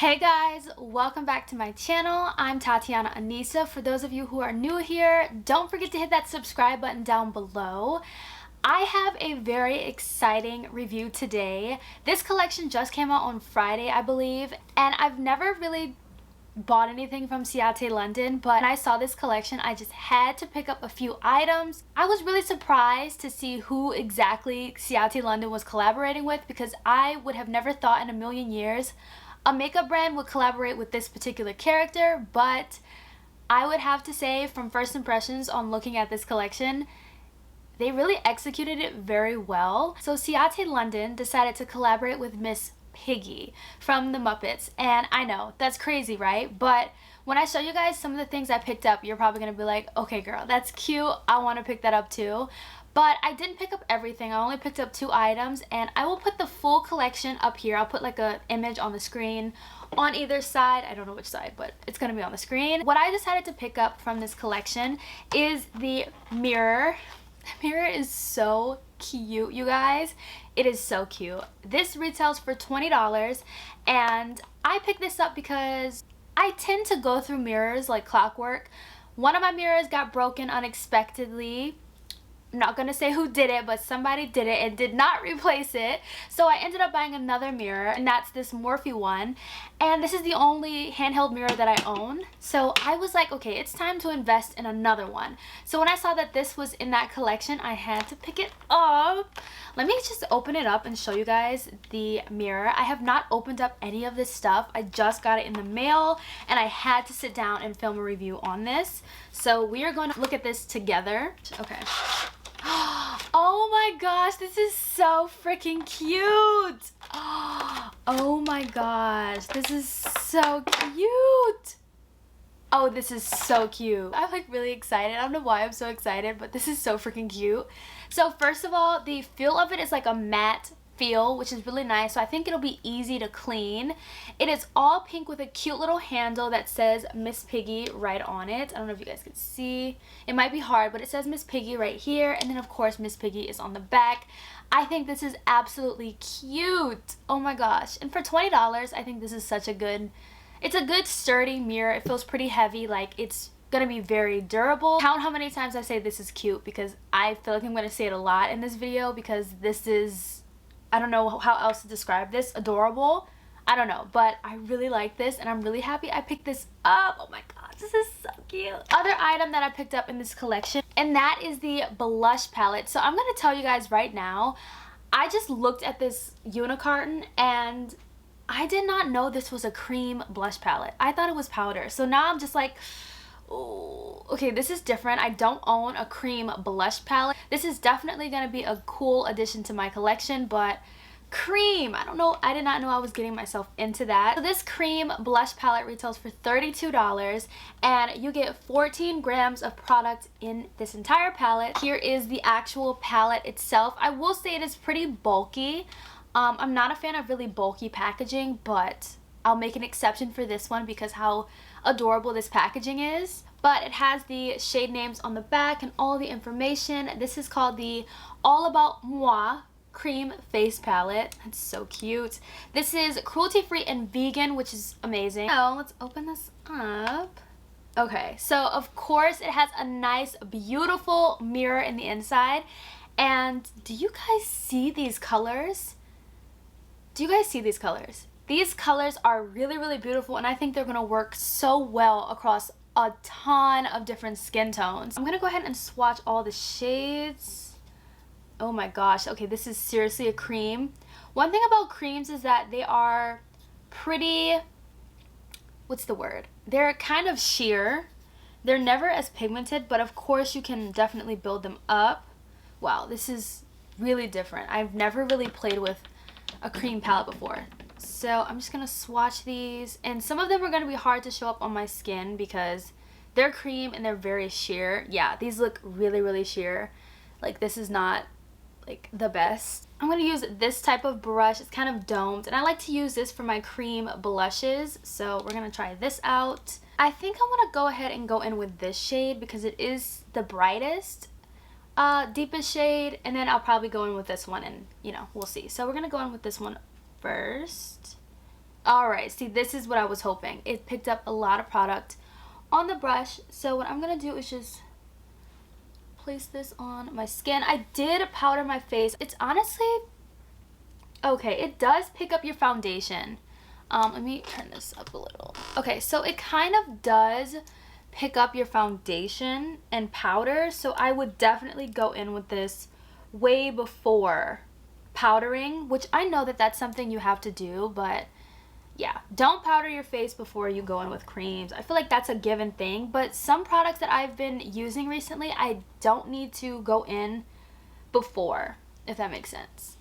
Hey guys, welcome back to my channel. I'm Tatiana Anissa. For those of you who are new here, don't forget to hit that subscribe button down below. I have a very exciting review today. This collection just came out on Friday, I believe, and I've never really bought anything from Ciate London, but when I saw this collection, I just had to pick up a few items. I was really surprised to see who exactly Ciate London was collaborating with, because I would have never thought in a million years a makeup brand would collaborate with this particular character. But I would have to say, from first impressions on looking at this collection, they really executed it very well. So Ciate London decided to collaborate with Miss Piggy from the Muppets, and I know that's crazy, right? But when I show you guys some of the things I picked up, you're probably gonna be like, okay girl, that's cute, I want to pick that up too. But I didn't pick up everything. I only picked up 2 items, and I will put the full collection up here. I'll put like an image on the screen on either side. I don't know which side, but it's gonna be on the screen. What I decided to pick up from this collection is the mirror. The mirror is so cute, you guys. It is so cute. This retails for $20, and I picked this up because I tend to go through mirrors like clockwork. One of my mirrors got broken unexpectedly. I'm not gonna say who did it, but somebody did it and did not replace it. So I ended up buying another mirror, and that's this Morphe one. And this is the only handheld mirror that I own. So I was like, okay, it's time to invest in another one. So when I saw that this was in that collection, I had to pick it up. Let me just open it up and show you guys the mirror. I have not opened up any of this stuff. I just got it in the mail, and I had to sit down and film a review on this. So we are going to look at this together. Okay. Oh my gosh, this is so freaking cute. Oh my gosh, this is so cute. Oh, this is so cute. I'm like really excited. I don't know why I'm so excited, but this is so freaking cute. So first of all, the feel of it is like a matte feel, which is really nice. So I think it'll be easy to clean. It is all pink with a cute little handle that says Miss Piggy right on it. I don't know if you guys can see. It might be hard, but it says Miss Piggy right here, and then of course Miss Piggy is on the back. I think this is absolutely cute. Oh my gosh. And for $20, I think this is such a good, it's a good sturdy mirror. It feels pretty heavy, like it's gonna be very durable. Count how many times I say this is cute, because I feel like I'm gonna say it a lot in this video, because this is, I don't know how else to describe this. Adorable. I don't know, but I really like this, and I'm really happy I picked this up. Oh my gosh, this is so cute. Other item that I picked up in this collection, and that is the blush palette. So I'm gonna tell you guys right now, I just looked at this unicarton, and I did not know this was a cream blush palette. I thought it was powder. So now I'm just like, oh, okay, this is different. I don't own a cream blush palette. This is definitely going to be a cool addition to my collection, but cream, I don't know. I did not know I was getting myself into that. So this cream blush palette retails for $32, and you get 14 grams of product in this entire palette. Here is the actual palette itself. I will say it is pretty bulky. I'm not a fan of really bulky packaging, but I'll make an exception for this one because how adorable this packaging is. But it has the shade names on the back and all the information. This is called the All About Moi Cream Face Palette. That's so cute. This is cruelty-free and vegan, which is amazing. So let's open this up. Okay, so of course it has a nice, beautiful mirror in the inside. And do you guys see these colors? Do you guys see these colors? These colors are really, really beautiful, and I think they're gonna work so well across a ton of different skin tones. I'm gonna go ahead and swatch all the shades. Oh my gosh, okay, this is seriously a cream. One thing about creams is that they are pretty, what's the word? They're kind of sheer. They're never as pigmented, but of course you can definitely build them up. Wow, this is really different. I've never really played with a cream palette before. So I'm just gonna swatch these, and some of them are gonna be hard to show up on my skin because they're cream and they're very sheer. Yeah, these look really, really sheer. Like, this is not like the best. I'm gonna use this type of brush. It's kind of domed, and I like to use this for my cream blushes. So we're gonna try this out. I think I want to go ahead and go in with this shade because it is the brightest, deepest shade, and then I'll probably go in with this one, and you know, we'll see. So we're gonna go in with this one first. Alright, see, this is what I was hoping. It picked up a lot of product on the brush. So what I'm going to do is just place this on my skin. I did powder my face. It's honestly, okay, it does pick up your foundation. Let me turn this up a little. Okay, so it kind of does pick up your foundation and powder. So I would definitely go in with this way before powdering, which I know that that's something you have to do, but yeah, don't powder your face before you go in with creams. I feel like that's a given thing, but some products that I've been using recently, I don't need to go in before, if that makes sense.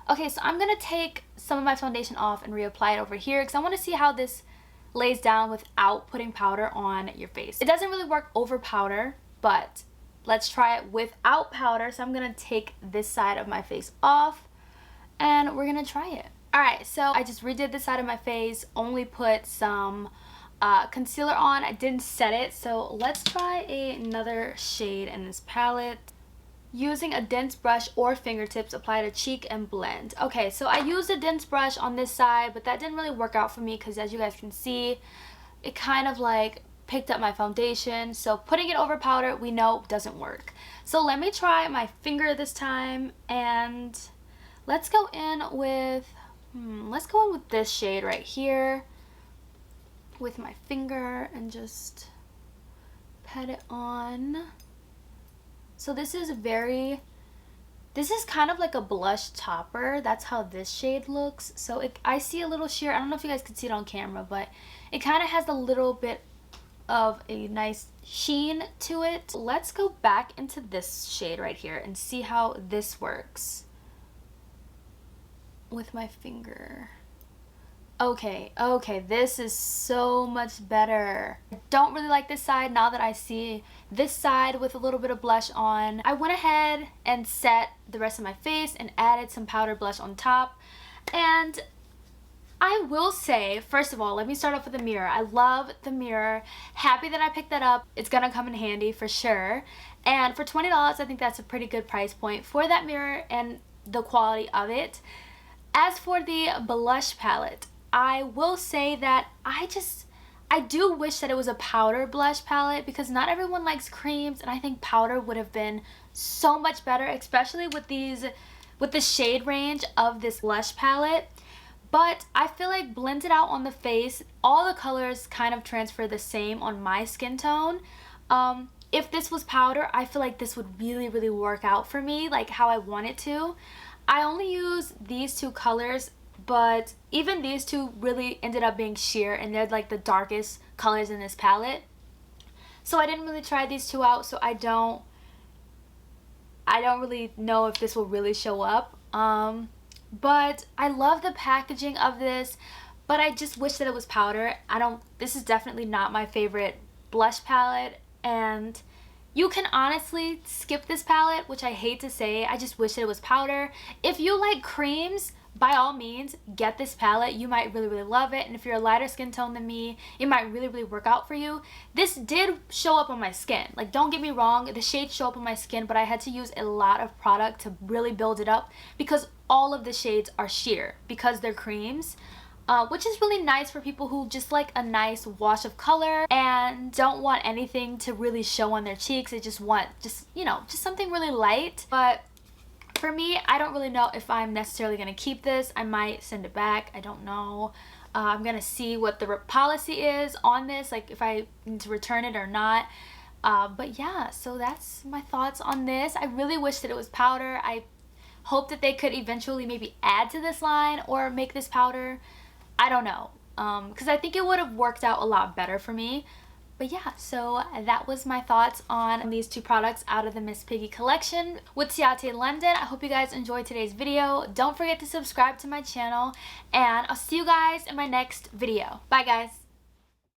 Okay, so I'm going to take some of my foundation off and reapply it over here because I want to see how this lays down without putting powder on your face. It doesn't really work over powder, but let's try it without powder. So I'm going to take this side of my face off and we're going to try it. Alright, so I just redid this side of my face, only put some concealer on. I didn't set it, so let's try another shade in this palette. Using a dense brush or fingertips, apply to cheek and blend. Okay, so I used a dense brush on this side, but that didn't really work out for me because as you guys can see, it kind of like picked up my foundation. So putting it over powder, we know doesn't work. So let me try my finger this time, and let's go in with, this shade right here with my finger and just pat it on. So this is kind of like a blush topper. That's how this shade looks. So I see a little sheer. I don't know if you guys can see it on camera, but it kind of has a little bit of a nice sheen to it. Let's go back into this shade right here and see how this works with my finger. Okay, this is so much better. I don't really like this side now that I see this side with a little bit of blush on. I went ahead and set the rest of my face and added some powdered blush on top. And I will say, first of all, let me start off with the mirror. I love the mirror. Happy that I picked that up. It's gonna come in handy for sure. And for $20, I think that's a pretty good price point for that mirror and the quality of it. As for the blush palette, I will say that I do wish that it was a powder blush palette because not everyone likes creams, and I think powder would have been so much better, especially with the shade range of this blush palette. But I feel like blended out on the face, all the colors kind of transfer the same on my skin tone. If this was powder, I feel like this would really, really work out for me, like how I want it to. I only use these two colors, but even these two really ended up being sheer, and they're like the darkest colors in this palette. So I didn't really try these two out, so I don't really know if this will really show up. But I love the packaging of this, but I just wish that it was powder. This is definitely not my favorite blush palette, and you can honestly skip this palette, which I hate to say. I just wish that it was powder. If you like creams, by all means, get this palette. You might really, really love it. And if you're a lighter skin tone than me, it might really, really work out for you. This did show up on my skin. Like, don't get me wrong, the shades show up on my skin, but I had to use a lot of product to really build it up because all of the shades are sheer because they're creams. Which is really nice for people who just like a nice wash of color and don't want anything to really show on their cheeks. They just want just something really light. But for me, I don't really know if I'm necessarily going to keep this. I might send it back. I don't know. I'm going to see what the policy is on this, like if I need to return it or not. But yeah, so that's my thoughts on this. I really wish that it was powder. I hope that they could eventually maybe add to this line or make this powder. I don't know, because I think it would have worked out a lot better for me. But yeah, so that was my thoughts on these two products out of the Miss Piggy collection with Ciate London. I hope you guys enjoyed today's video. Don't forget to subscribe to my channel, and I'll see you guys in my next video. Bye, guys.